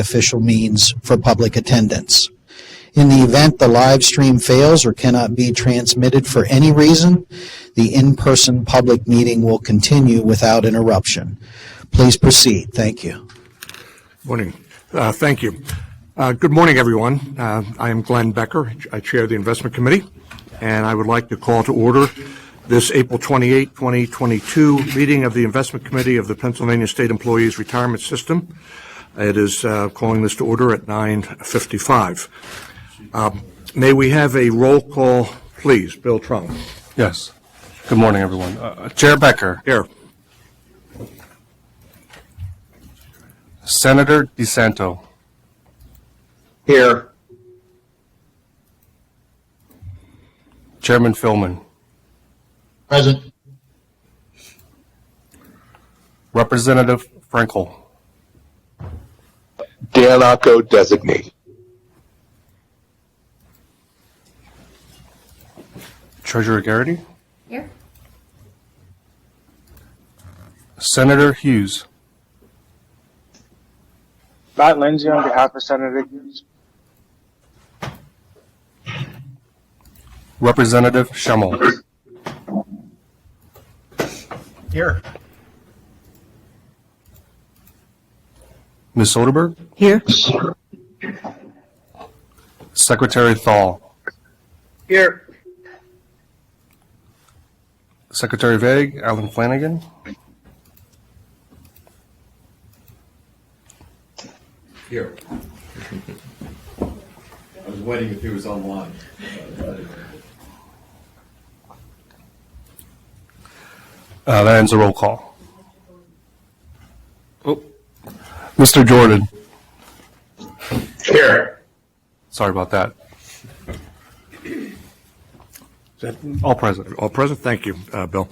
official means for public attendance. In the event the live stream fails or cannot be transmitted for any reason, the in-person public meeting will continue without interruption. Please proceed. Thank you. Morning. Thank you. Good morning, everyone. I am Glenn Becker. I chair the Investment Committee, and I would like to call to order this April 28, 2022 meeting of the Investment Committee of the Pennsylvania State Employees Retirement System. It is calling this to order at 9:55. May we have a roll call, please? Bill Trump. Yes. Good morning, everyone. Chair Becker. Here. Senator DeSanto. Here. Chairman Philman. Present. Representative Frankel. Dan Occo, designate. Treasurer Garrity. Here. Senator Hughes. Matt Lindsay on behalf of Senator Hughes. Representative Schemmel. Here. Ms. Soderberg. Here. Secretary Thal. Here. Secretary Vague, Alan Flanagan. Here. I was waiting if he was online. That ends the roll call. Oh. Mr. Jordan. Here. Sorry about that. Is that All present. all present? Thank you, Bill.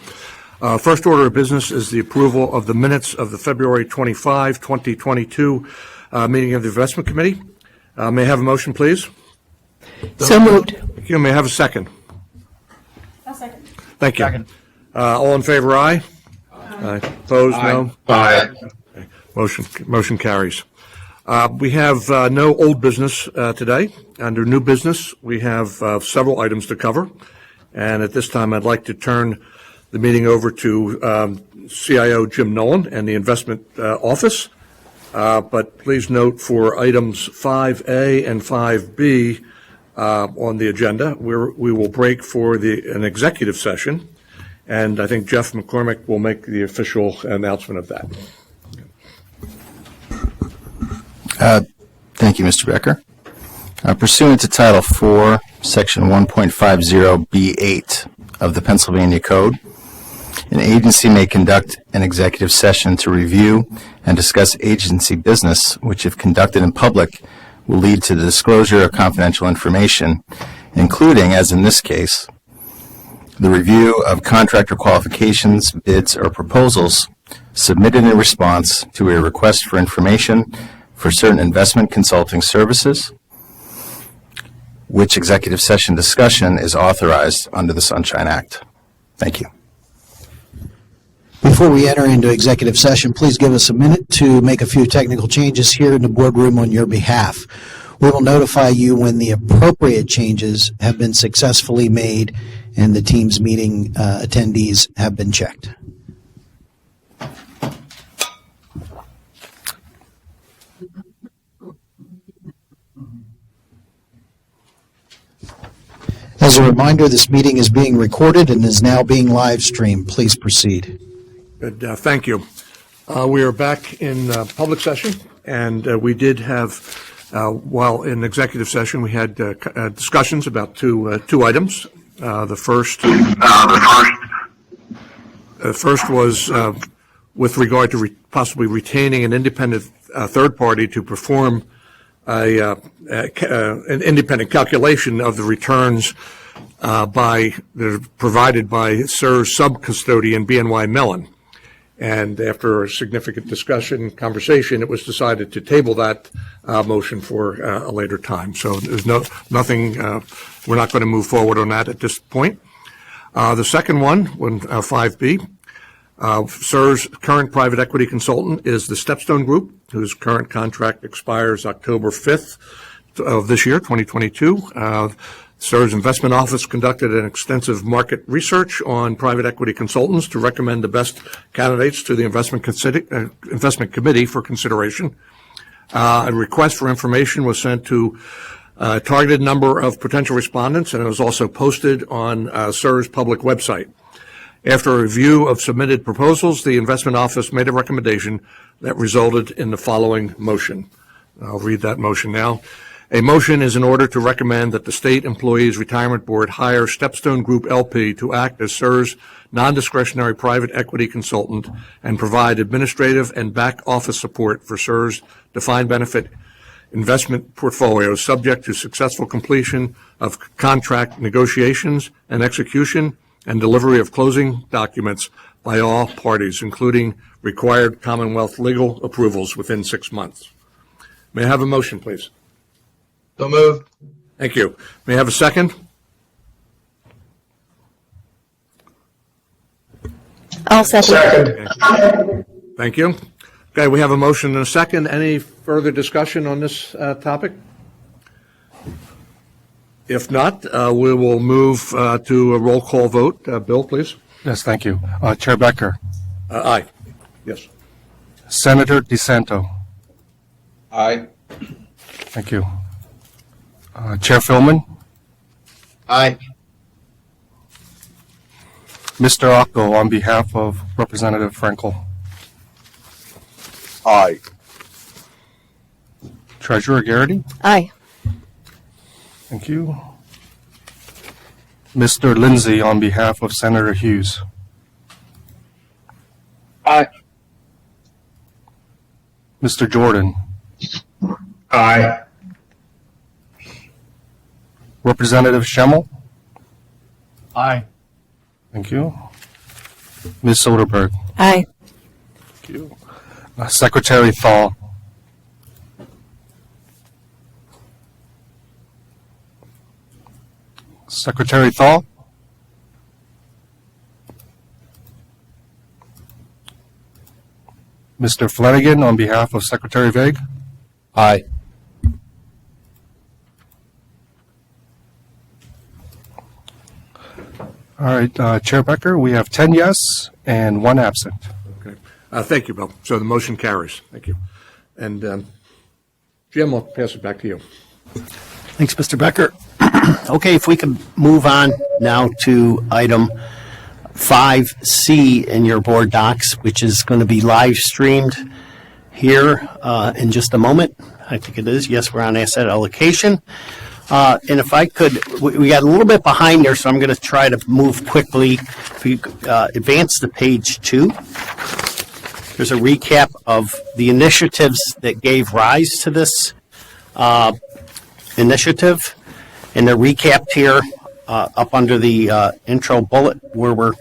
First order of business is the approval of the minutes of the February 25, 2022 meeting of the Investment Committee. May I have a motion, please? So moved. Thank you. May I have a second? I'll second. Thank you. Second. All in favor, aye? Aye. Opposed, no? Aye. Motion carries. We have no old business today. Under new business, we have several items to cover. And at this time, I'd like to turn the meeting over to CIO Jim Nolan and the Investment Office. But please note for items 5A and 5B on the agenda, we will break for an executive session. And I think Jeff McCormick will make the official announcement of that. Thank you, Mr. Becker. Pursuant to Title IV, Section 1.50B8 of the Pennsylvania Code, an agency may conduct an executive session to review and discuss agency business, which, if conducted in public, will lead to the disclosure of confidential information, including, as in this case, the review of contractor qualifications, bids, or proposals submitted in response to a request for information for certain investment consulting services, which executive session discussion is authorized under the Sunshine Act. Thank you. Before we enter into executive session, please give us a minute to make a few technical changes here in the boardroom on your behalf. We will notify you when the appropriate changes have been successfully made and the Teams meeting attendees have been checked. As a reminder, this meeting is being recorded and is now being live streamed. Please proceed. Good. Thank you. We are back in public session, and we did have, while in executive session, we had discussions about two items. The first was with regard to possibly retaining an independent third party to perform an independent calculation of the returns that are provided by CSRS sub-custodian BNY Mellon. And after a significant conversation, it was decided to table that motion for a later time. So there's nothing, we're not going to move forward on that at this point. The second one, 5B, CSRS current private equity consultant is the Stepstone Group. whose current contract expires October 5th of this year, 2022. SIR's investment office conducted an extensive market research on private equity consultants to recommend the best candidates to the investment committee for consideration. A request for information was sent to a targeted number of potential respondents, and it was also posted on SIR's public website. After a review of submitted proposals, the investment office made a recommendation that resulted in the following motion. I'll read that motion now. A motion is in order to recommend that the State Employees Retirement Board hire Stepstone Group LP to act as SIR's non-discretionary private equity consultant and provide administrative and back office support for SIR's defined benefit investment portfolios subject to successful completion of contract negotiations and execution and delivery of closing documents by all parties, including required Commonwealth legal approvals within 6 months. May I have a motion, please? So moved. Thank you. May I have a second? I'll second. Second. Thank you. Okay, we have a motion and a second. Any further discussion on this topic? If not, we will move to a roll call vote. Bill, please. Yes, thank you. Chair Becker, Aye. Yes. Senator DeSanto. Aye. Thank you. Chair Philman, Aye. Mr. Ocko on behalf of Representative Frankel. Aye. Treasurer Garrity, Aye. thank you. Mr. Lindsay on behalf of Senator Hughes. Aye. Mr. Jordan, Aye. Representative Schemmel, Aye. thank you. Ms. Soderberg, Aye. thank you. Secretary Thal, Secretary Thal, Mr. Flanagan on behalf of Secretary Vague. Aye. All right, Chair Becker, we have 10 yes and 1 absent. Okay. Thank you, Bill. So the motion carries. Thank you. And Jim, I'll pass it back to you. Thanks, Mr. Becker. Okay, if we can move on now to item 5C in your board docs, which is going to be live streamed here in just a moment. I think it is. Yes, we're on asset allocation. And if I could, we got a little bit behind there, so I'm going to try to move quickly. If you advance to page 2, there's a recap of the initiatives that gave rise to this initiative. And they're recapped here up under the intro bullet, where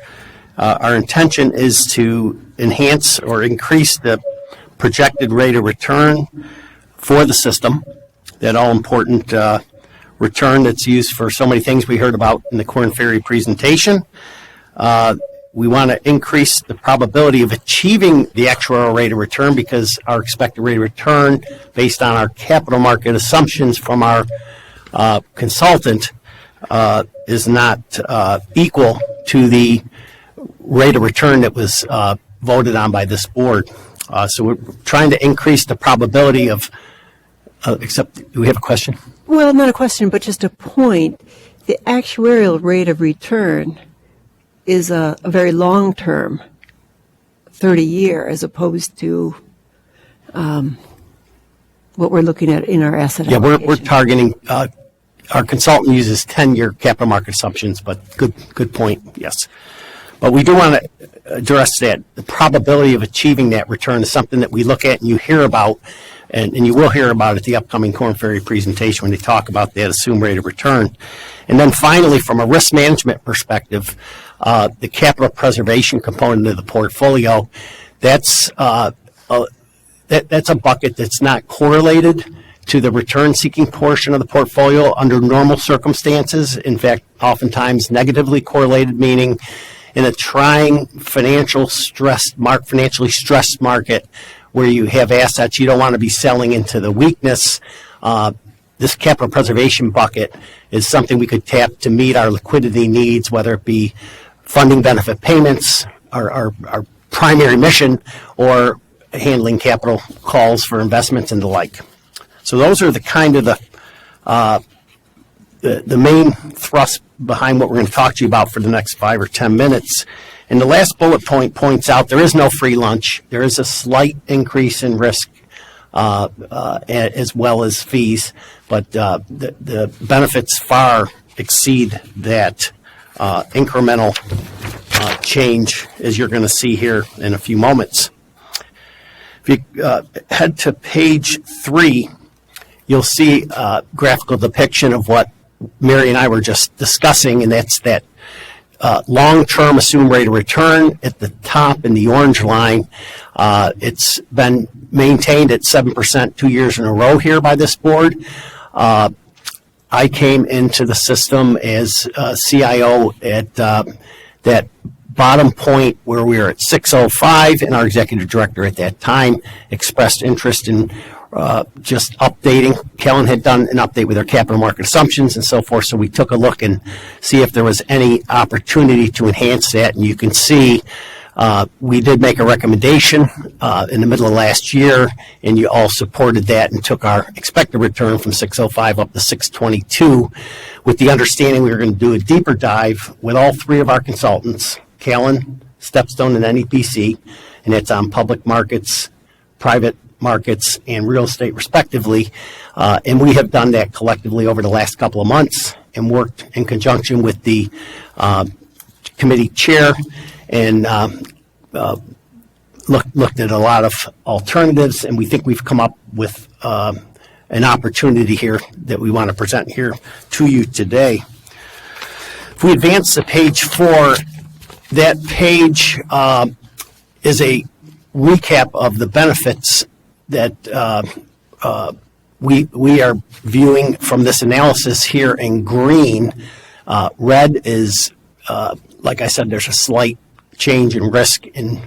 our intention is to enhance or increase the projected rate of return for the system, that all-important return that's used for so many things we heard about in the Korn Ferry presentation. We want to increase the probability of achieving the actuarial rate of return, because our expected rate of return, based on our capital market assumptions from our consultant, is not equal to the rate of return that was voted on by this board. So we're trying to increase the probability of, do we have a question? Well, not a question, but just a point. The actuarial rate of return is a very long-term, 30-year, as opposed to what we're looking at in our asset allocation. Yeah, we're targeting, our consultant uses 10-year capital market assumptions, but good point, yes. But we do want to address that. The probability of achieving that return is something that we look at and you hear about, and you will hear about at the upcoming Korn Ferry presentation when they talk about that assumed rate of return. And then finally, from a risk management perspective, the capital preservation component of the portfolio, that's a bucket that's not correlated to the return-seeking portion of the portfolio under normal circumstances. In fact, oftentimes negatively correlated, meaning in a trying financially stressed market where you have assets you don't want to be selling into the weakness. This capital preservation bucket is something we could tap to meet our liquidity needs, whether it be funding benefit payments, our primary mission, or handling capital calls for investments and the like. So those are the kind of the main thrust behind what we're going to talk to you about for the next 5 or 10 minutes. And the last bullet point points out there is no free lunch. There is a slight increase in risk as well as fees, but the benefits far exceed that incremental change, as you're going to see here in a few moments. If you head to page 3, you'll see a graphical depiction of what Mary and I were just discussing, and that's that long-term assumed rate of return at the top in the orange line. It's been maintained at 7% 2 years in a row here by this board. I came into the system as CIO at that bottom point where we were at 605, and our executive director at that time expressed interest in just updating. Kellen had done an update with our capital market assumptions and so forth, so we took a look and see if there was any opportunity to enhance that. And you can see we did make a recommendation in the middle of last year, and you all supported that and took our expected return from 605 up to 622, with the understanding we were going to do a deeper dive with all 3 of our consultants, Kellen, Stepstone, and NEPC, and it's on public markets, private markets, and real estate respectively. And we have done that collectively over the last couple of months and worked in conjunction with the committee chair and looked at a lot of alternatives, and we think we've come up with an opportunity here that we want to present here to you today. If we advance to page 4, that page is a recap of the benefits that we are viewing from this analysis here in green. Red is, like I said, there's a slight change in risk in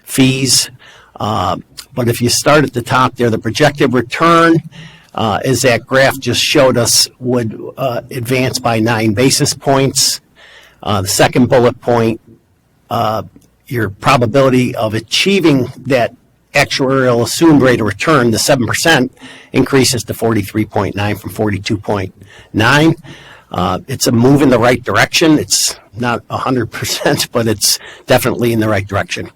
fees. But if you start at the top there, the projected return, as that graph just showed us, would advance by 9 basis points. The second bullet point, your probability of achieving that actuarial assumed rate of return, the 7%, increases to 43.9 from 42.9. It's a move in the right direction. It's not 100%, but it's definitely in the right direction.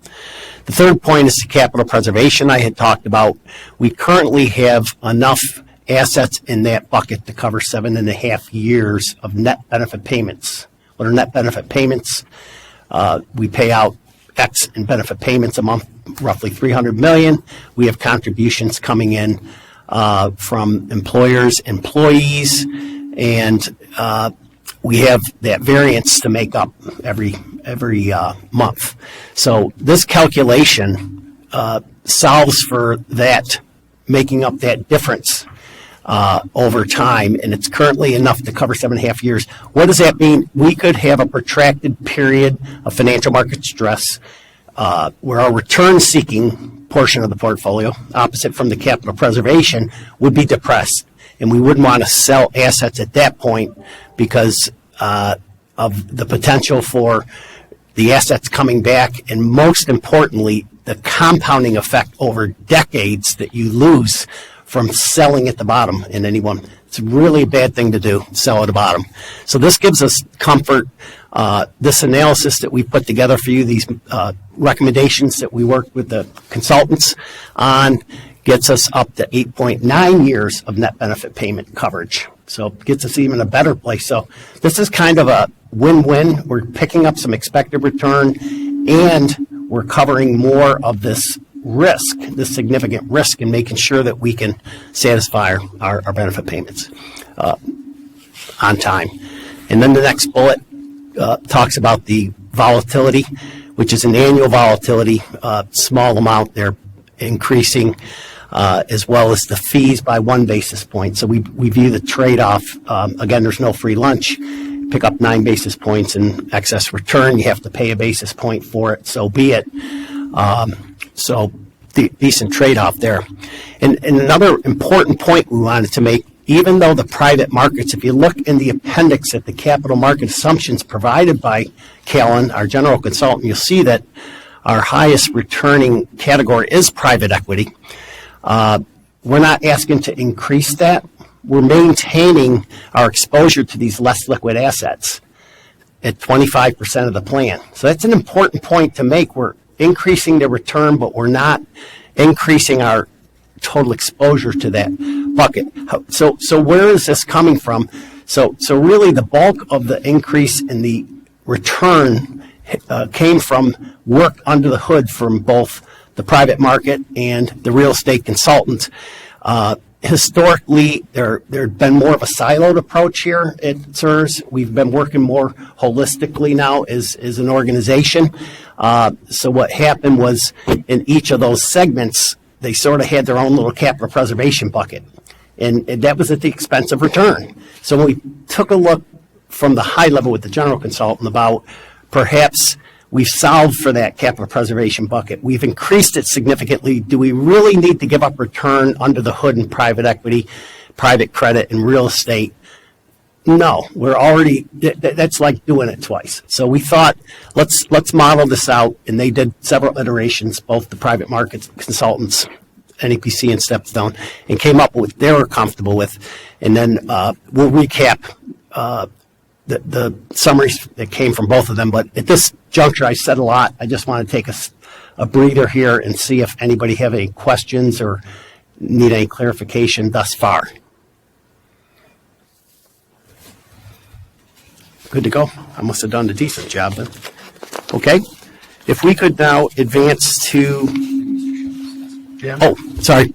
The third point is the capital preservation I had talked about. We currently have enough assets in that bucket to cover 7.5 years of net benefit payments. What are net benefit payments? We pay out X in benefit payments a month, roughly $300 million. We have contributions coming in from employers, employees, and we have that variance to make up every month. So this calculation solves for that, making up that difference over time, and it's currently enough to cover 7.5 years. What does that mean? We could have a protracted period of financial market stress where our return-seeking portion of the portfolio, opposite from the capital preservation, would be depressed. And we wouldn't want to sell assets at that point because of the potential for the assets coming back, and most importantly, the compounding effect over decades that you lose from selling at the bottom in any one. It's really a bad thing to do, sell at the bottom. So this gives us comfort. This analysis that we put together for you, these recommendations that we worked with the consultants on, gets us up to 8.9 years of net benefit payment coverage. So it gets us even a better place. So this is kind of a win-win. We're picking up some expected return, and we're covering more of this risk, this significant risk, and making sure that we can satisfy our benefit payments on time. And then the next bullet talks about the volatility, which is an annual volatility, small amount there, increasing, as well as the fees by 1 basis point. So we view the trade-off, again, there's no free lunch. Pick up 9 basis points in excess return. You have to pay a basis point for it, so be it. So decent trade-off there. And another important point we wanted to make, even though the private markets, if you look in the appendix at the capital market assumptions provided by Callan, our general consultant, you'll see that our highest returning category is private equity. We're not asking to increase that. We're maintaining our exposure to these less liquid assets at 25% of the plan. So that's an important point to make. We're increasing the return, but we're not increasing our total exposure to that bucket. So where is this coming from? So really the bulk of the increase in the return came from work under the hood from both the private market and the real estate consultant. Historically, there'd been more of a siloed approach here at CSRS. We've been working more holistically now as an organization. So what happened was in each of those segments, they sort of had their own little capital preservation bucket. And that was at the expense of return. So when we took a look from the high level with the general consultant about perhaps we've solved for that capital preservation bucket. We've increased it significantly. Do we really need to give up return under the hood in private equity, private credit, and real estate? No, we're already, that's like doing it twice. So we thought, let's model this out. And they did several iterations, both the private markets consultants, NEPC and Stepstone, and came up with what they were comfortable with. And then we'll recap the summaries that came from both of them. But at this juncture, I said a lot. I just want to take a breather here and see if anybody have any questions or need any clarification thus far. Good to go. I must have done a decent job then. Okay. If we could now advance to... Jim? Oh, sorry.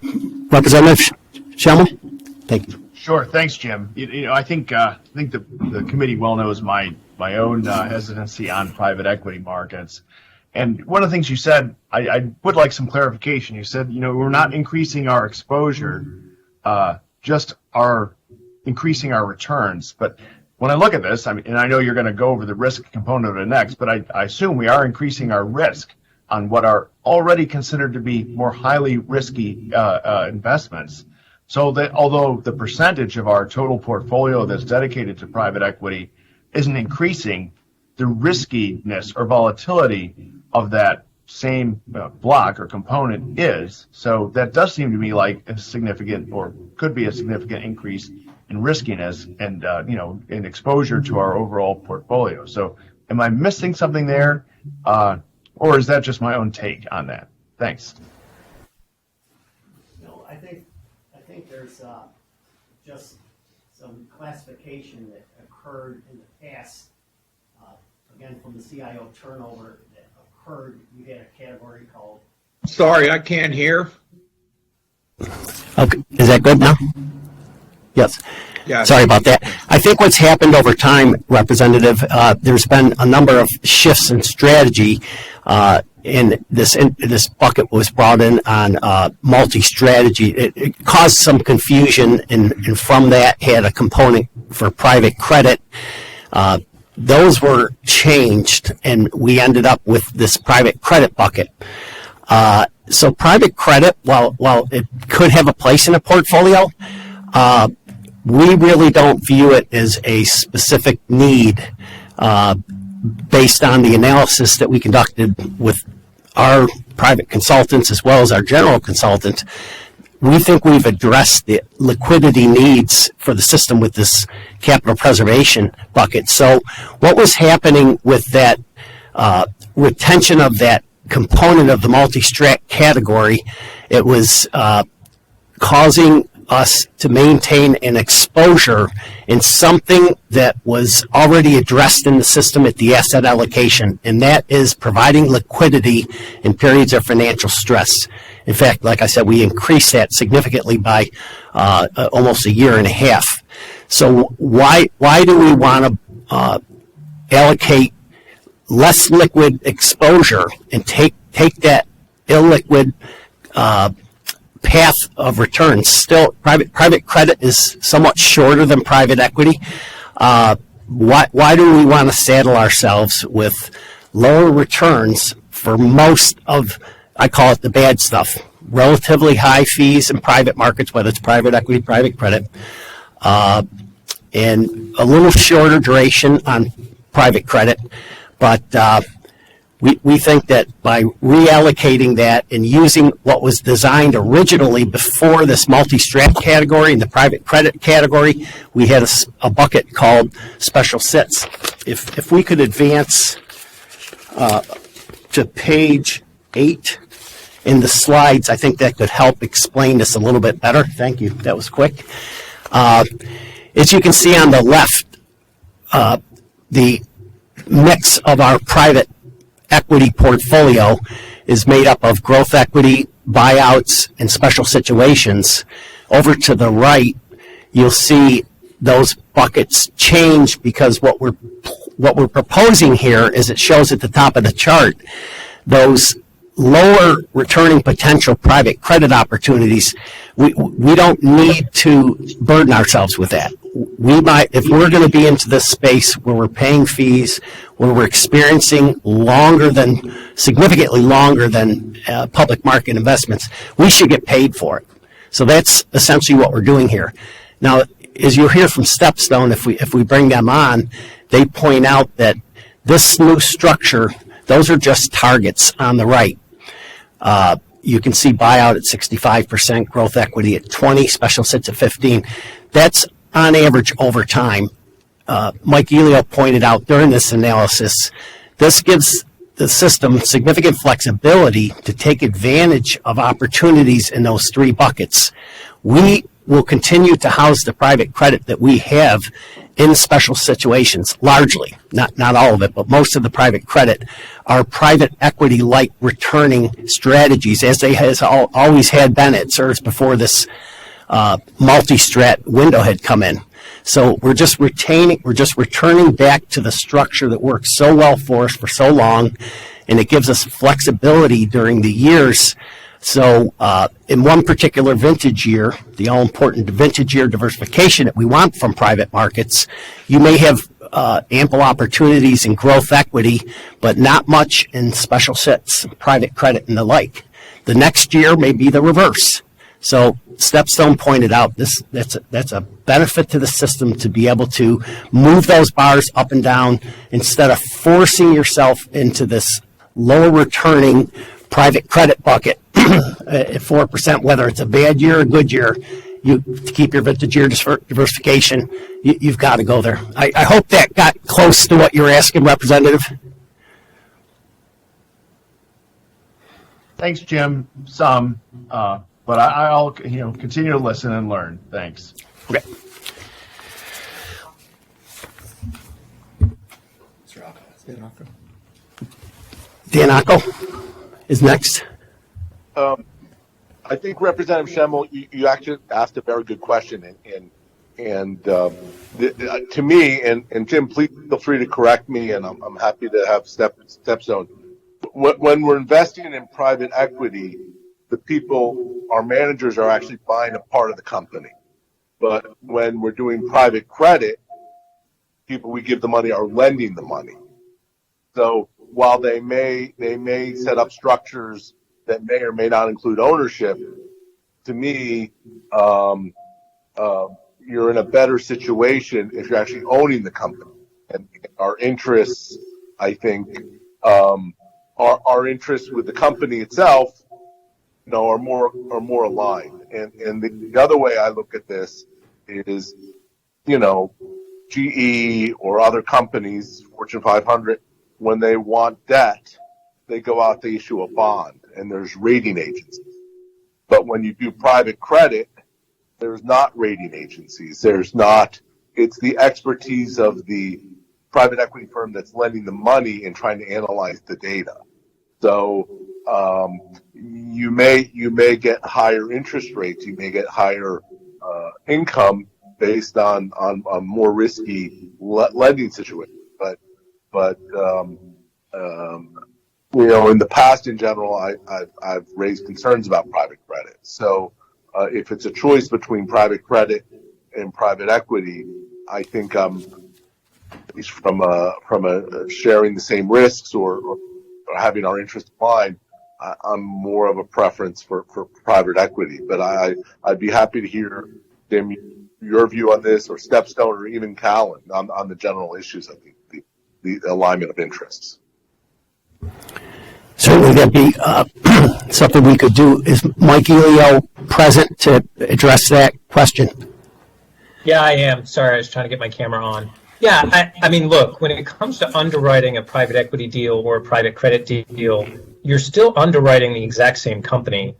Representative Schemmel? Thank you. Sure. Thanks, Jim. I think the committee well knows my own hesitancy on private equity markets. And one of the things you said, I would like some clarification. You said, we're not increasing our exposure, just increasing our returns. But when I look at this, and I know you're going to go over the risk component of it next, but I assume we are increasing our risk on what are already considered to be more highly risky investments. So that although the percentage of our total portfolio that's dedicated to private equity isn't increasing, the riskiness or volatility of that same block or component is. So that does seem to me like a significant, or could be a significant increase in riskiness and in exposure to our overall portfolio. So am I missing something there, or is that just my own take on that? Thanks. No, I think there's just some classification that occurred in the past. Again, from the CIO turnover that occurred, you had a category called... Sorry, I can't hear. Okay, is that good now? Yes. Yeah. Sorry about that. I think what's happened over time, Representative, there's been a number of shifts in strategy. And this bucket was brought in on multi-strategy. It caused some confusion, and from that had a component for private credit. Those were changed, and we ended up with this private credit bucket. So private credit, while it could have a place in a portfolio, we really don't view it as a specific need based on the analysis that we conducted with our private consultants as well as our general consultant. We think we've addressed the liquidity needs for the system with this capital preservation bucket. So what was happening with that retention of that component of the multi-strat category, it was causing us to maintain an exposure in something that was already addressed in the system at the asset allocation, and that is providing liquidity in periods of financial stress. In fact, like I said, we increased that significantly by almost a year and a half. So why do we want to allocate less liquid exposure and take that illiquid path of returns? Still, private credit is somewhat shorter than private equity. Why do we want to saddle ourselves with lower returns for most of, I call it the bad stuff, relatively high fees in private markets, whether it's private equity, private credit, and a little shorter duration on private credit. But we think that by reallocating that and using what was designed originally before this multi-strat category and the private credit category, we had a bucket called special sits. If we could advance to page 8 in the slides, I think that could help explain this a little bit better. Thank you. That was quick. As you can see on the left, the mix of our private equity portfolio is made up of growth equity, buyouts, and special situations. Over to the right, you'll see those buckets change because what we're proposing here is it shows at the top of the chart those lower returning potential private credit opportunities. We don't need to burden ourselves with that. We might, if we're going to be into this space where we're paying fees, where we're experiencing significantly longer than public market investments, we should get paid for it. So that's essentially what we're doing here. Now, as you'll hear from Stepstone, if we bring them on, they point out that this new structure, those are just targets on the right. You can see buyout at 65%, growth equity at 20%, special sits at 15%. That's on average over time. Mike Elio pointed out during this analysis, this gives the system significant flexibility to take advantage of opportunities in those 3 buckets. We will continue to house the private credit that we have in special situations, largely, not all of it, but most of the private credit are private equity-like returning strategies, as they has always had been at CERS before this multi-strat window had come in. So we're just returning back to the structure that worked so well for us for so long, and it gives us flexibility during the years. So in one particular vintage year, the all-important vintage year diversification that we want from private markets, you may have ample opportunities in growth equity, but not much in special sits, private credit, and the like. The next year may be the reverse. So Stepstone pointed out that's a benefit to the system to be able to move those bars up and down instead of forcing yourself into this lower returning private credit bucket at 4%, whether it's a bad year or a good year. To keep your vintage year diversification, you've got to go there. I hope that got close to what you were asking, Representative. Thanks, Jim. Some, but I'll continue to listen and learn. Thanks. Okay. Daniaco is next. I think Representative Schemmel, you actually asked a very good question, and to me, and Jim, please feel free to correct me, and I'm happy to have Stepstone. When we're investing in private equity, the people, our managers, are actually buying a part of the company. But when we're doing private credit, people we give the money are lending the money. So while they may set up structures that may or may not include ownership, to me, you're in a better situation if you're actually owning the company. And our interests, I think, our interests with the company itself, are more aligned. And the other way I look at this is, GE or other companies, Fortune 500, when they want debt, they go out, they issue a bond, and there's rating agencies. But when you do private credit, there's not rating agencies. It's the expertise of the private equity firm that's lending the money and trying to analyze the data. So you may get higher interest rates, you may get higher income based on more risky lending situations. But in the past, in general, I've raised concerns about private credit. So if it's a choice between private credit and private equity, I think at least from a sharing the same risks or having our interests aligned, I'm more of a preference for private equity. But I'd be happy to hear, Tim, your view on this, or Stepstone, or even Callan on the general issues of the alignment of interests. Certainly that'd be something we could do. Is Mike Elio present to address that question? Yeah, I am. Sorry, I was trying to get my camera on. Yeah, I mean, look, when it comes to underwriting a private equity deal or a private credit deal, you're still underwriting the exact same company,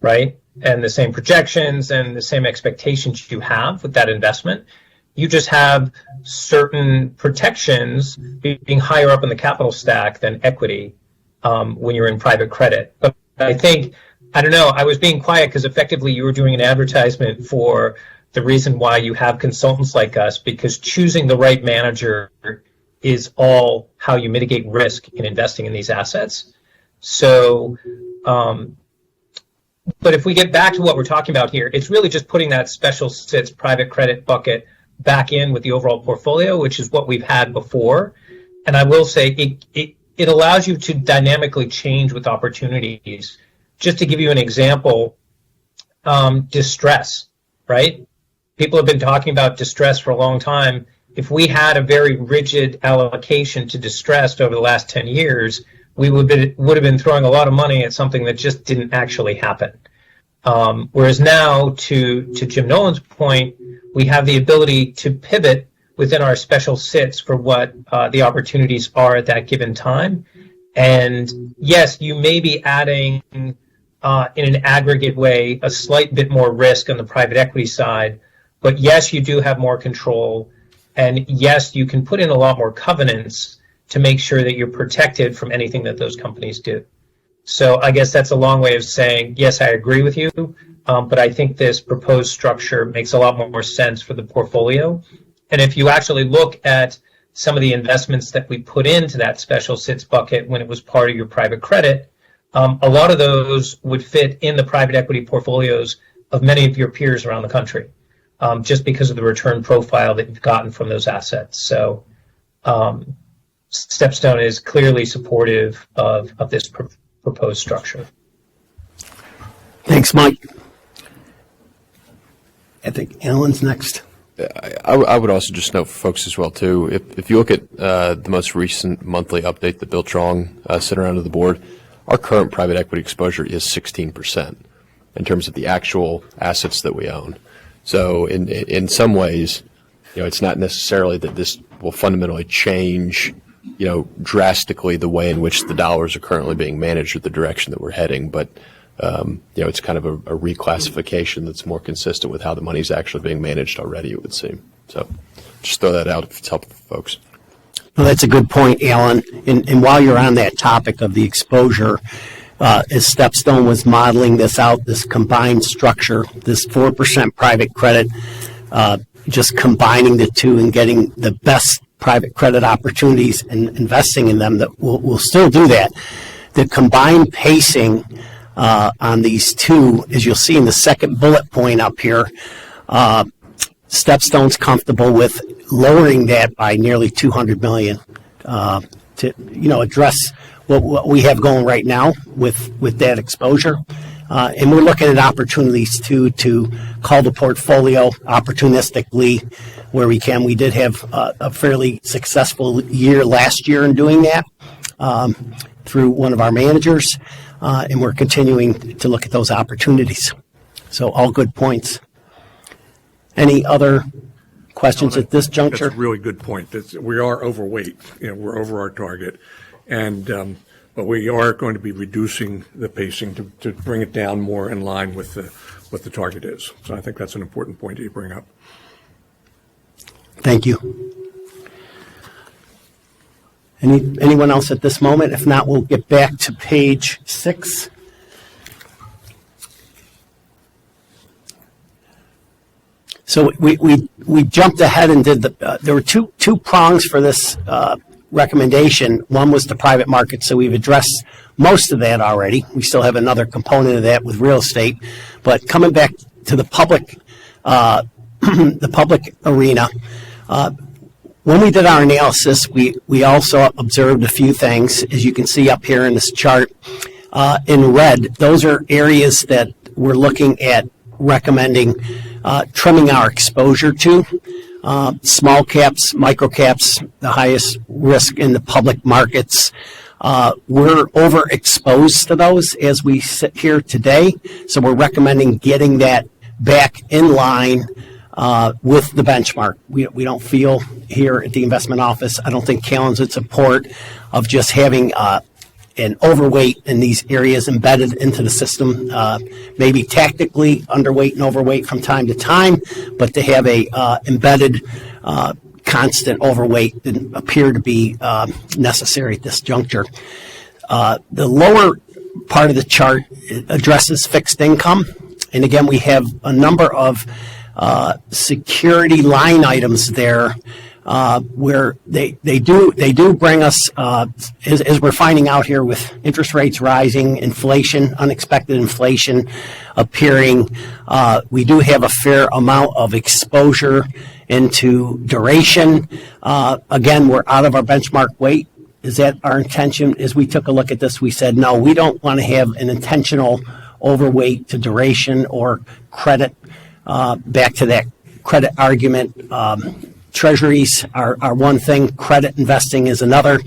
right? And the same projections and the same expectations you have with that investment. You just have certain protections being higher up in the capital stack than equity when you're in private credit. But I think, I don't know, I was being quiet because effectively you were doing an advertisement for the reason why you have consultants like us, because choosing the right manager is all how you mitigate risk in investing in these assets. So, but if we get back to what we're talking about here, it's really just putting that special sits private credit bucket back in with the overall portfolio, which is what we've had before. And I will say it allows you to dynamically change with opportunities. Just to give you an example, distress, right? People have been talking about distress for a long time. If we had a very rigid allocation to distressed over the last 10 years, we would have been throwing a lot of money at something that just didn't actually happen. Whereas now, to Jim Nolan's point, we have the ability to pivot within our special sits for what the opportunities are at that given time. And yes, you may be adding in an aggregate way a slight bit more risk on the private equity side, but yes, you do have more control. And yes, you can put in a lot more covenants to make sure that you're protected from anything that those companies do. So I guess that's a long way of saying, yes, I agree with you, but I think this proposed structure makes a lot more sense for the portfolio. And if you actually look at some of the investments that we put into that special sits bucket when it was part of your private credit, a lot of those would fit in the private equity portfolios of many of your peers around the country, just because of the return profile that you've gotten from those assets. So Stepstone is clearly supportive of this proposed structure. Thanks, Mike. I think Alan's next. I would also just note for folks as well, too, if you look at the most recent monthly update that Bill Trong sent around to the board, our current private equity exposure is 16% in terms of the actual assets that we own. So in some ways, it's not necessarily that this will fundamentally change, drastically the way in which the dollars are currently being managed or the direction that we're heading, but it's kind of a reclassification that's more consistent with how the money's actually being managed already, it would seem. So just throw that out if it's helpful for folks. Well, that's a good point, Alan. And while you're on that topic of the exposure, as Stepstone was modeling this out, this combined structure, this 4% private credit, just combining the two and getting the best private credit opportunities and investing in them, that we'll still do that. The combined pacing on these two, as you'll see in the second bullet point up here, Stepstone's comfortable with lowering that by nearly $200 million to address what we have going right now with that exposure. And we're looking at opportunities too to call the portfolio opportunistically where we can. We did have a fairly successful year last year in doing that through one of our managers, and we're continuing to look at those opportunities. So all good points. Any other questions at this juncture? That's a really good point. We are overweight. We're over our target, and but we are going to be reducing the pacing to bring it down more in line with what the target is. So I think that's an important point that you bring up. Thank you. Anyone else at this moment? If not, we'll get back to page 6. So we jumped ahead and did there were two prongs for this recommendation. One was the private market, so we've addressed most of that already. We still have another component of that with real estate, but coming back to the public arena. When we did our analysis, we also observed a few things, as you can see up here in this chart. in red, those are areas that we're looking at recommending trimming our exposure to. Small caps, micro caps, the highest risk in the public markets. We're overexposed to those as we sit here today, so we're recommending getting that back in line with the benchmark. We don't feel here at the investment office, I don't think Callan's would support of just having an overweight in these areas embedded into the system, maybe tactically underweight and overweight from time to time, but to have a embedded constant overweight didn't appear to be necessary at this juncture. The lower part of the chart addresses fixed income. And again, we have a number of security line items there where they do bring us, as we're finding out here with interest rates rising, inflation, unexpected inflation appearing, we do have a fair amount of exposure into duration. Again, we're out of our benchmark weight. Is that our intention? As we took a look at this, we said, no, we don't want to have an intentional overweight to duration or credit. Back to that credit argument, treasuries are one thing, credit investing is another.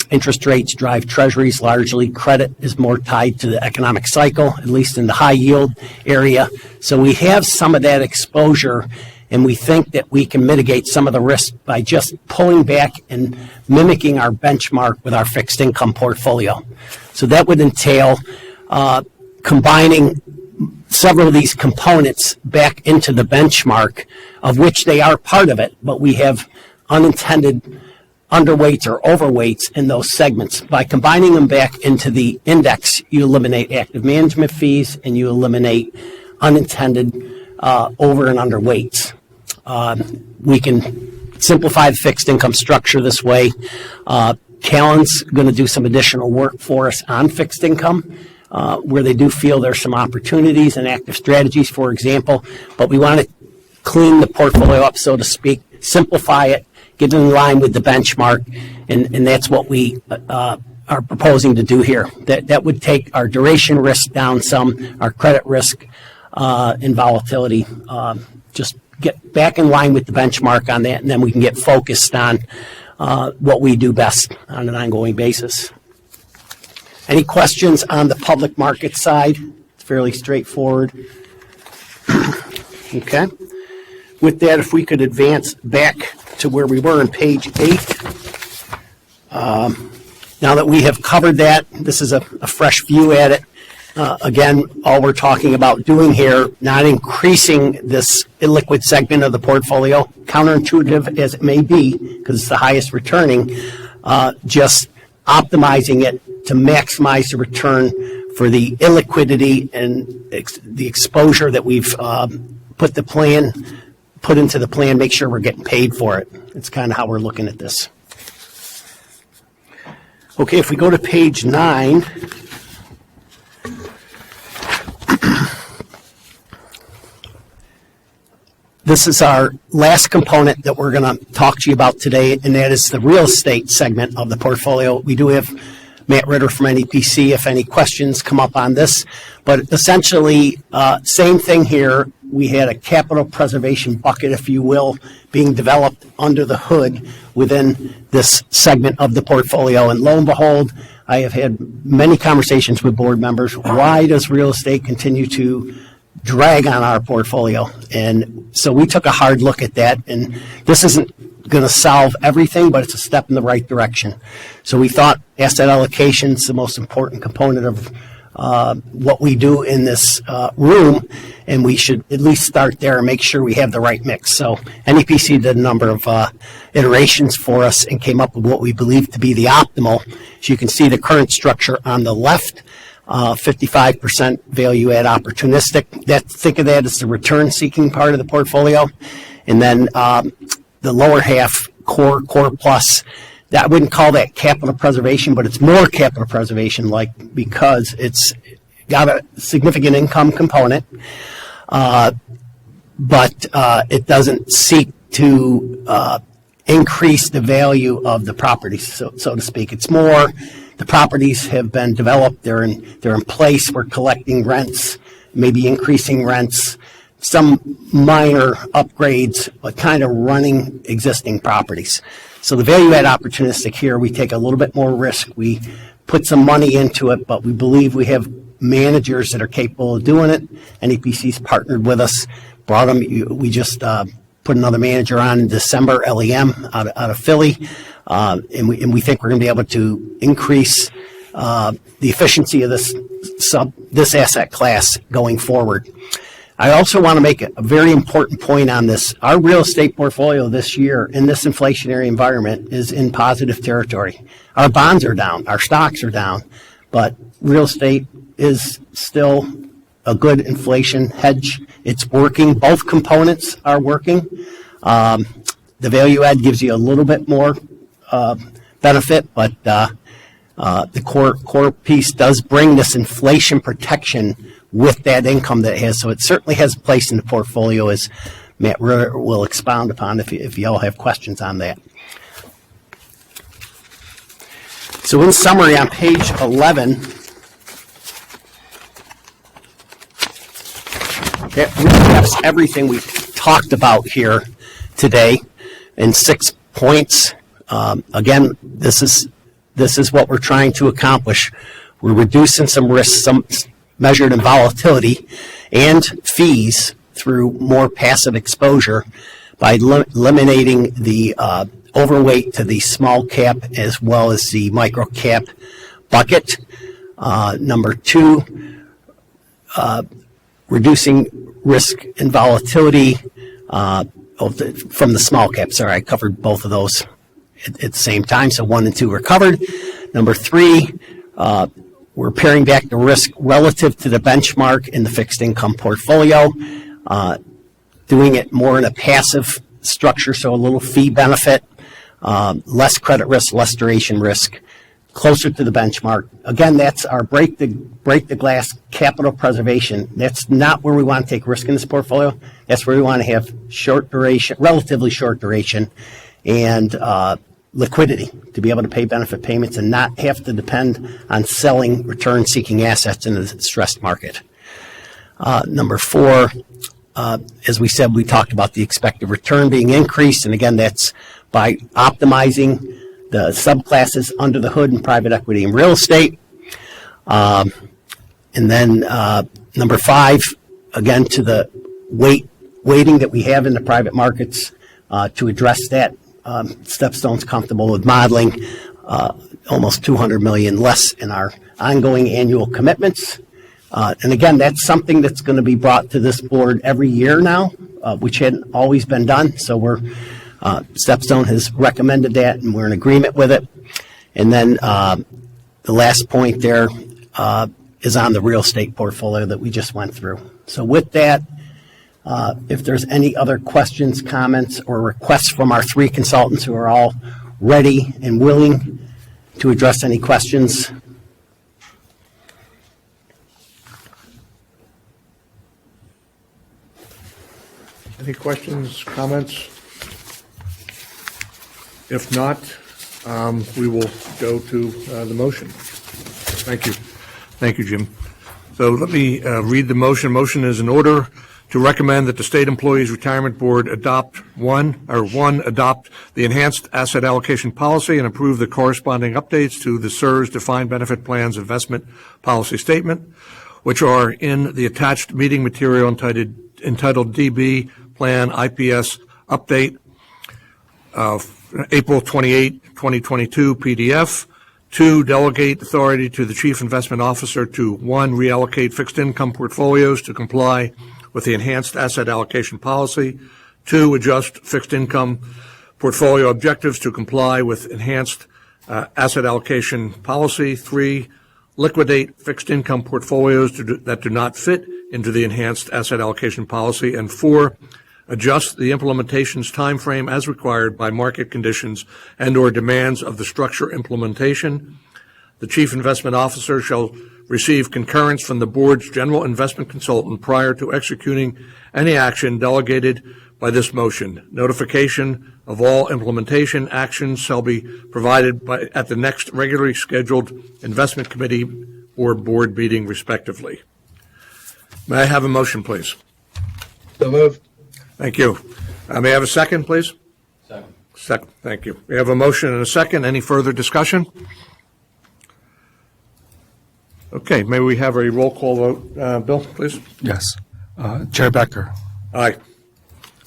Interest rates drive treasuries largely. Credit is more tied to the economic cycle, at least in the high yield area. So we have some of that exposure, and we think that we can mitigate some of the risk by just pulling back and mimicking our benchmark with our fixed income portfolio. So that would entail combining several of these components back into the benchmark, of which they are part of it, but we have unintended underweights or overweights in those segments. By combining them back into the index, you eliminate active management fees and you eliminate unintended over and underweights. We can simplify the fixed income structure this way. Callan's going to do some additional work for us on fixed income, where they do feel there's some opportunities and active strategies, for example, but we want to clean the portfolio up, so to speak, simplify it, get it in line with the benchmark, and that's what we are proposing to do here. That would take our duration risk down some, our credit risk and volatility, just get back in line with the benchmark on that, and then we can get focused on what we do best on an ongoing basis. Any questions on the public market side? It's fairly straightforward. Okay. With that, if we could advance back to where we were on page 8. Now that we have covered that, this is a fresh view at it. Again, all we're talking about doing here, not increasing this illiquid segment of the portfolio, counterintuitive as it may be, because it's the highest returning, just optimizing it to maximize the return for the illiquidity and the exposure that we've put into the plan, make sure we're getting paid for it. It's kind of how we're looking at this. Okay, if we go to page 9, this is our last component that we're going to talk to you about today, and that is the real estate segment of the portfolio. We do have Matt Ritter from NEPC if any questions come up on this, but essentially, same thing here. We had a capital preservation bucket, if you will, being developed under the hood within this segment of the portfolio. And lo and behold, I have had many conversations with board members. Why does real estate continue to drag on our portfolio? And so we took a hard look at that, and this isn't going to solve everything, but it's a step in the right direction. So we thought asset allocation is the most important component of what we do in this room, and we should at least start there and make sure we have the right mix. So NEPC did a number of iterations for us and came up with what we believe to be the optimal. So you can see the current structure on the left, 55% value add opportunistic. Think of that as the return seeking part of the portfolio. And then the lower half, core plus, I wouldn't call that capital preservation, but it's more capital preservation because it's got a significant income component, but it doesn't seek to increase the value of the property, so to speak. It's more The properties have been developed. They're in place. We're collecting rents, maybe increasing rents, some minor upgrades, but kind of running existing properties. So the value add opportunistic here, we take a little bit more risk. We put some money into it, but we believe we have managers that are capable of doing it. NEPC's partnered with us, brought them. We just put another manager on in December, LEM, out of Philly. And we think we're going to be able to increase the efficiency of this asset class going forward. I also want to make a very important point on this. Our real estate portfolio this year in this inflationary environment is in positive territory. Our bonds are down, our stocks are down, but real estate is still a good inflation hedge. It's working. Both components are working. The value add gives you a little bit more benefit, but the core piece does bring this inflation protection with that income that it has. So it certainly has a place in the portfolio, as Matt will expound upon if you all have questions on that. So in summary, on page 11, that recaps everything we've talked about here today in 6 points. Again, this is what we're trying to accomplish. We're reducing some risks, some measured in volatility and fees through more passive exposure by eliminating the overweight to the small cap as well as the micro cap bucket. Number 2, reducing risk and volatility from the small cap. Sorry, I covered both of those at the same time, so 1 and 2 were covered. Number 3, we're paring back the risk relative to the benchmark in the fixed income portfolio, doing it more in a passive structure, so a little fee benefit, less credit risk, less duration risk, closer to the benchmark. Again, that's our break the glass capital preservation. That's not where we want to take risk in this portfolio. That's where we want to have short duration, relatively short duration, and liquidity to be able to pay benefit payments and not have to depend on selling return-seeking assets in a stressed market. Number 4, as we said, we talked about the expected return being increased, and again, that's by optimizing the subclasses under the hood in private equity and real estate. And then number 5, again, to the weighting that we have in the private markets to address that. StepStone's comfortable with modeling almost $200 million less in our ongoing annual commitments. And again, that's something that's going to be brought to this board every year now, which hadn't always been done. So StepStone has recommended that, and we're in agreement with it. And then the last point there is on the real estate portfolio that we just went through. So with that, if there's any other questions, comments, or requests from our 3 consultants who are all ready and willing to address any questions. Any questions, comments? If not, we will go to the motion. Thank you. Thank you, Jim. So let me read the motion. Motion is in order to recommend that the State Employees Retirement Board adopt the Enhanced Asset Allocation Policy and approve the corresponding updates to the SERS Defined Benefit Plans Investment Policy Statement, which are in the attached meeting material entitled DB Plan IPS Update, April 28, 2022 PDF. 2, delegate authority to the Chief Investment Officer to 1, reallocate fixed income portfolios to comply with the Enhanced Asset Allocation Policy. 2, adjust fixed income portfolio objectives to comply with Enhanced Asset Allocation Policy. 3, liquidate fixed income portfolios that do not fit into the Enhanced Asset Allocation Policy. And 4, adjust the implementation's time frame as required by market conditions and or demands of the structure implementation. The Chief Investment Officer shall receive concurrence from the Board's General Investment Consultant prior to executing any action delegated by this motion. Notification of all implementation actions shall be provided at the next regularly scheduled investment committee or board meeting, respectively. May I have a motion, please? So moved. Thank you. May I have a second, please? Second. Thank you. We have a motion and a second. Any further discussion? Okay. May we have a roll call vote, Bill, please? Yes. Chair Becker. Aye.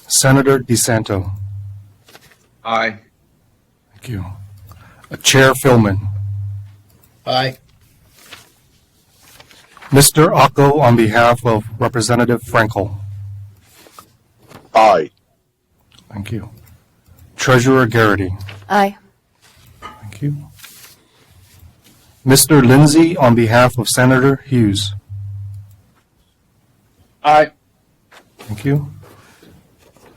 Senator DeSanto. Aye. Thank you. Chair Philman. Aye. Mr. Occo on behalf of Representative Frankel. Aye. Thank you. Treasurer Garrity. Aye. Thank you. Mr. Lindsay on behalf of Senator Hughes. Aye. Thank you.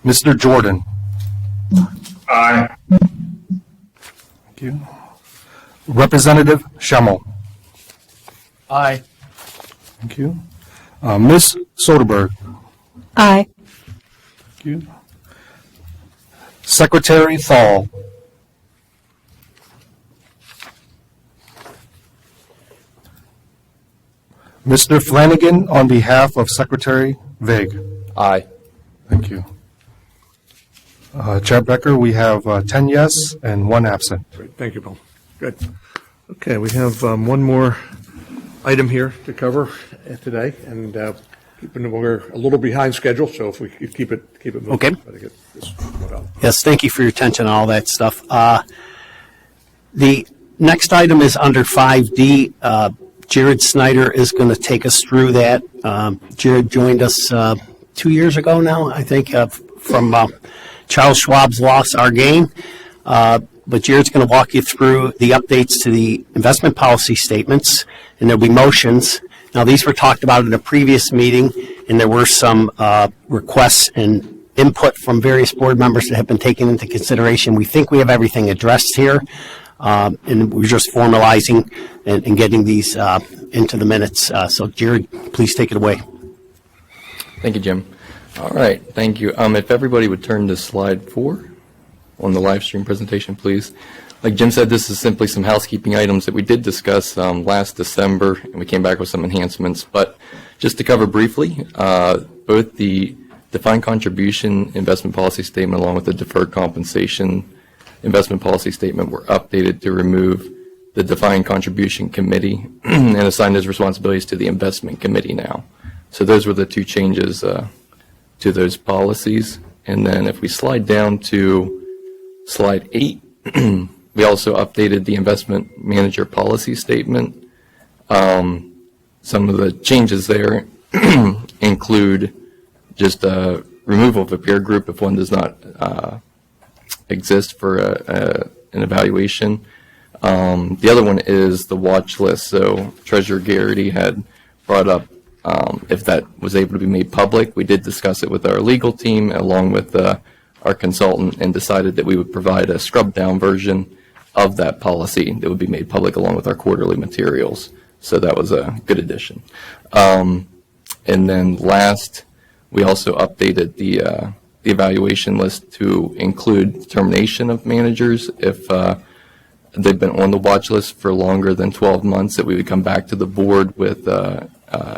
Mr. Jordan. Aye. Thank you. Representative Schemmel. Aye. Thank you. Ms. Soderberg. Aye. Thank you. Secretary Thal. Mr. Flanagan on behalf of Secretary Vague. Aye. Thank you. Chair Becker, we have 10 yes and 1 absent. Great. Thank you, Bill. Good. Okay, we have one more item here to cover today, and we're a little behind schedule, so if we could keep it moving. Okay. Try to get this done. Yes, thank you for your attention on all that stuff. The next item is under 5D. Jared Snyder is going to take us through that. Jared joined us 2 years ago now, I think, from Charles Schwab's Loss, Our Gain. But Jared's going to walk you through the updates to the investment policy statements, and there'll be motions. Now, these were talked about in a previous meeting, and there were some requests and input from various board members that have been taken into consideration. We think we have everything addressed here, and we're just formalizing and getting these into the minutes. So, Jared, please take it away. Thank you, Jim. All right, thank you. If everybody would turn to slide 4 on the live stream presentation, please. Like Jim said, this is simply some housekeeping items that we did discuss last December, and we came back with some enhancements. But just to cover briefly, both the defined contribution investment policy statement along with the deferred compensation investment policy statement were updated to remove the defined contribution committee and assign those responsibilities to the investment committee now. So those were the two changes to those policies. And then if we slide down to slide 8, we also updated the investment manager policy statement. Some of the changes there include just removal of a peer group if one does not exist for an evaluation. The other one is the watch list. So Treasurer Garrity had brought up if that was able to be made public. We did discuss it with our legal team along with our consultant and decided that we would provide a scrubbed down version of that policy that would be made public along with our quarterly materials. So that was a good addition. And then last, we also updated the evaluation list to include termination of managers if they've been on the watch list for longer than 12 months, that we would come back to the board with a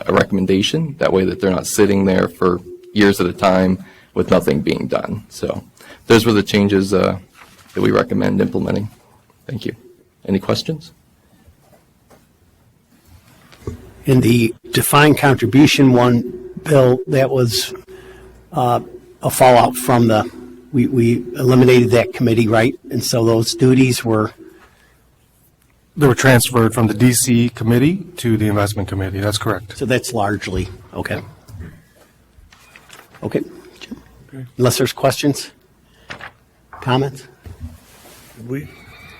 recommendation. That way that they're not sitting there for years at a time with nothing being done. So those were the changes that we recommend implementing. Thank you. Any questions? In the defined contribution one, Bill, that was a fallout from we eliminated that committee, right? And so those duties were... They were transferred from the DC committee to the investment committee. That's correct. So that's largely, okay. Okay. Unless there's questions, comments? Did we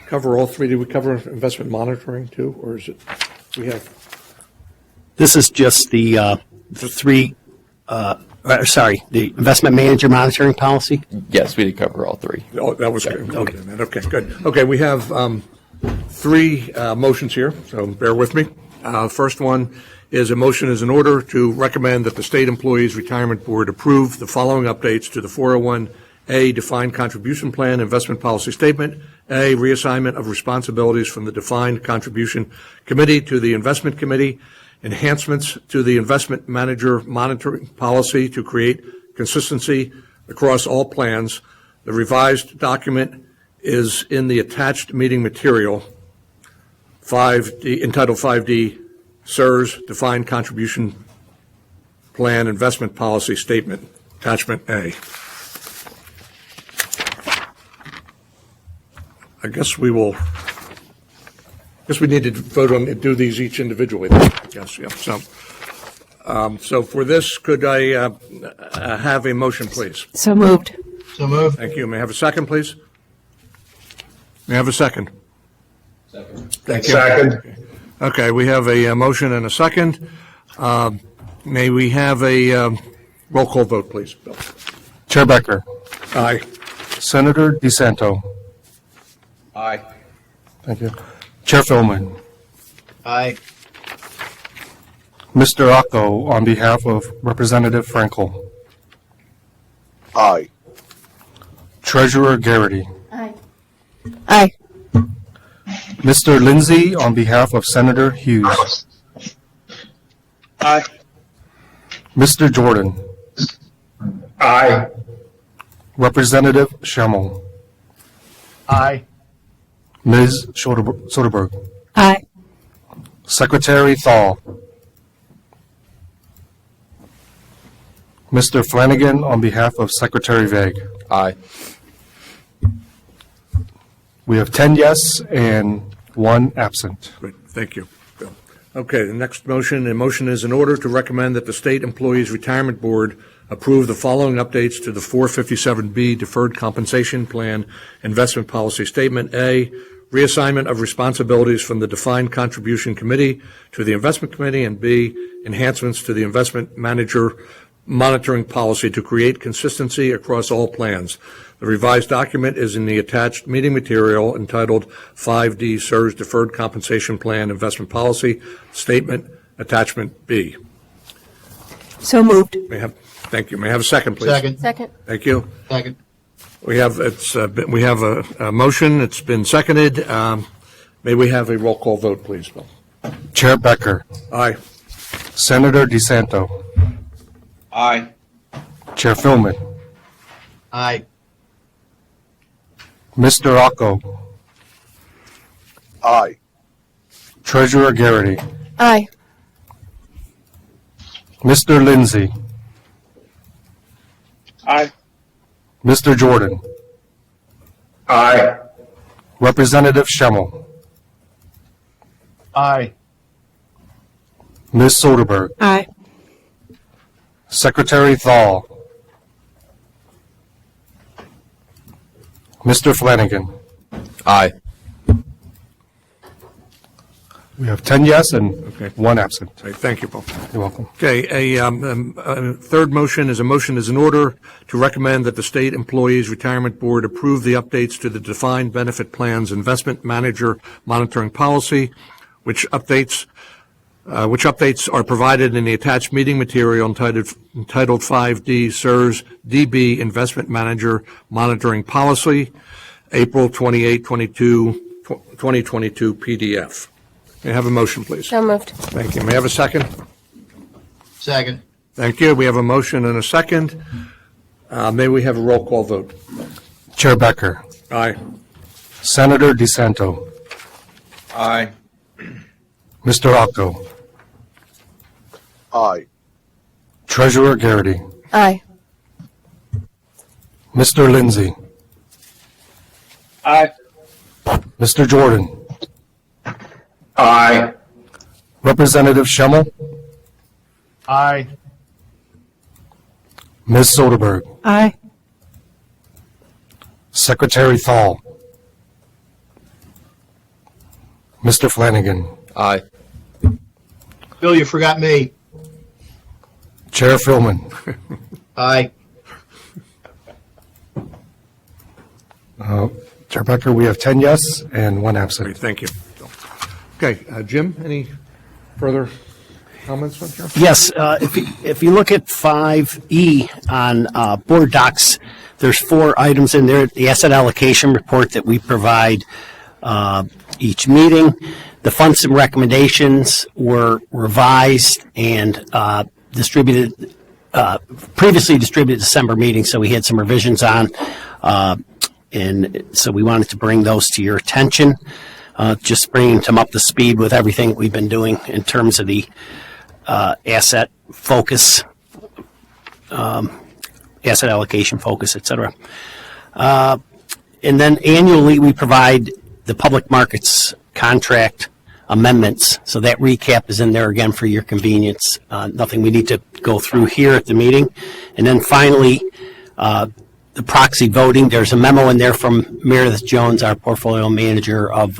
cover all three? Did we cover investment monitoring too, or is it, we have? This is just the three, the investment manager monitoring policy? Yes, we did cover all three. Oh, that was good. Okay, good. Okay, we have three motions here, so bear with me. First one is a motion is in order to recommend that the State Employees Retirement Board approve the following updates to the 401A Defined Contribution Plan Investment Policy Statement. A, reassignment of responsibilities from the Defined Contribution Committee to the Investment Committee. Enhancements to the Investment Manager Monitoring Policy to create consistency across all plans. The revised document is in the attached meeting material, entitled 5D, SIRS Defined Contribution Plan Investment Policy Statement, Attachment A. I guess we need to vote on, do these each individually, I guess, yeah. So for this, could I have a motion, please? So moved. So moved. Thank you. May I have a second, please? May I have a second? Second. Thank you. Second. Okay, we have a motion and a second. May we have a roll call vote, please, Bill? Chair Becker, Aye. Senator DeSanto. Aye. Thank you. Chair Philman, Aye. Mr. Ocko on behalf of Representative Frankel. Aye. Treasurer Garrity. Aye. Mr. Lindsay on behalf of Senator Hughes. Aye. Mr. Jordan. Aye. Representative Schemmel. Aye. Ms. Soderberg. Aye. Secretary Thal. Mr. Flanagan on behalf of Secretary Vague. Aye. We have 10 yes and 1 absent. Great, thank you, Bill. Okay, the next motion, is in order to recommend that the State Employees Retirement Board approve the following updates to the 457B Deferred Compensation Plan Investment Policy Statement. A, reassignment of responsibilities from the Defined Contribution Committee to the Investment Committee, and B, enhancements to the Investment Manager Monitoring Policy to create consistency across all plans. The revised document is in the attached meeting material entitled 5D SIRS Deferred Compensation Plan Investment Policy Statement, Attachment B. So moved. Thank you. May I have a second, please? Second. Second. Thank you. Second. We have a motion. It's been seconded. May we have a roll call vote, please, Bill? Chair Becker. Aye. Senator DeSanto. Aye. Chair Philman. Aye. Mr. Ocko. Aye. Treasurer Garrity. Aye. Mr. Lindsay. Aye. Mr. Jordan. Aye. Representative Schemmel. Aye. Ms. Soderberg. Aye. Secretary Thal. Mr. Flanagan. Aye. We have 10 yes and Okay. 1 absent. All right, thank you, Paul. You're welcome. Okay, a third motion is in order to recommend that the State Employees Retirement Board approve the updates to the Defined Benefit Plans Investment Manager Monitoring Policy, which updates are provided in the attached meeting material entitled 5D SIRS DB Investment Manager Monitoring Policy, April 28, 2022 PDF. May I have a motion, please? So moved. Thank you. May I have a second? Second. Thank you. We have a motion and a second. May we have a roll call vote? Chair Becker. Aye. Senator DeSanto. Aye. Mr. Ocko. Aye. Treasurer Garrity. Aye. Mr. Lindsay. Aye. Mr. Jordan. Aye. Representative Schemmel. Aye. Ms. Soderberg. Aye. Secretary Thal. Mr. Flanagan. Aye. Bill, you forgot me. Chair Philman. Aye. Chair Becker, we have 10 yes and 1 absent. Great, thank you. Okay, Jim, any further? comments on here? Yes, if you look at 5E on board docs, there's 4 items in there. The asset allocation report that we provide each meeting. The funds and recommendations were revised and distributed, previously distributed December meeting, so we had some revisions on. And so we wanted to bring those to your attention, just bringing them up to speed with everything we've been doing in terms of the asset focus, asset allocation focus, et cetera. And then annually, we provide the public markets contract amendments. So that recap is in there again for your convenience. Nothing we need to go through here at the meeting. And then finally, the proxy voting. There's a memo in there from Meredith Jones, our portfolio manager of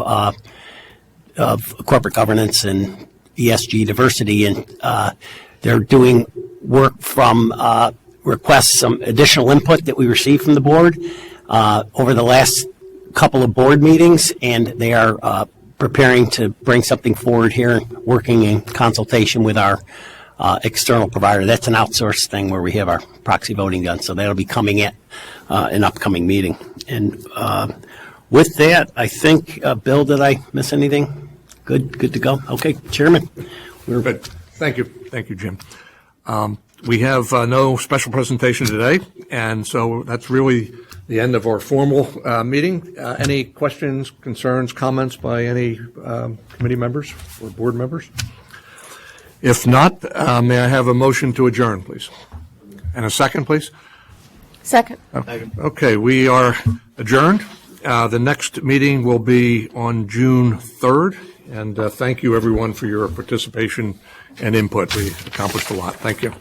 corporate governance and ESG diversity, and they're doing work from requests, some additional input that we received from the board over the last couple of board meetings, and they are preparing to bring something forward here, working in consultation with our external provider. That's an outsourced thing where we have our proxy voting done, so that'll be coming at an upcoming meeting. And with that, I think, Bill, did I miss anything? Good to go. Okay, Chairman. Good. Thank you, Jim. We have no special presentation today, and so that's really the end of our formal meeting. Any questions, concerns, comments by any committee members or board members? If not, may I have a motion to adjourn, please? And a second, please? Second. Okay, we are adjourned. The next meeting will be on June 3rd, and thank you, everyone, for your participation and input. We accomplished a lot. Thank you.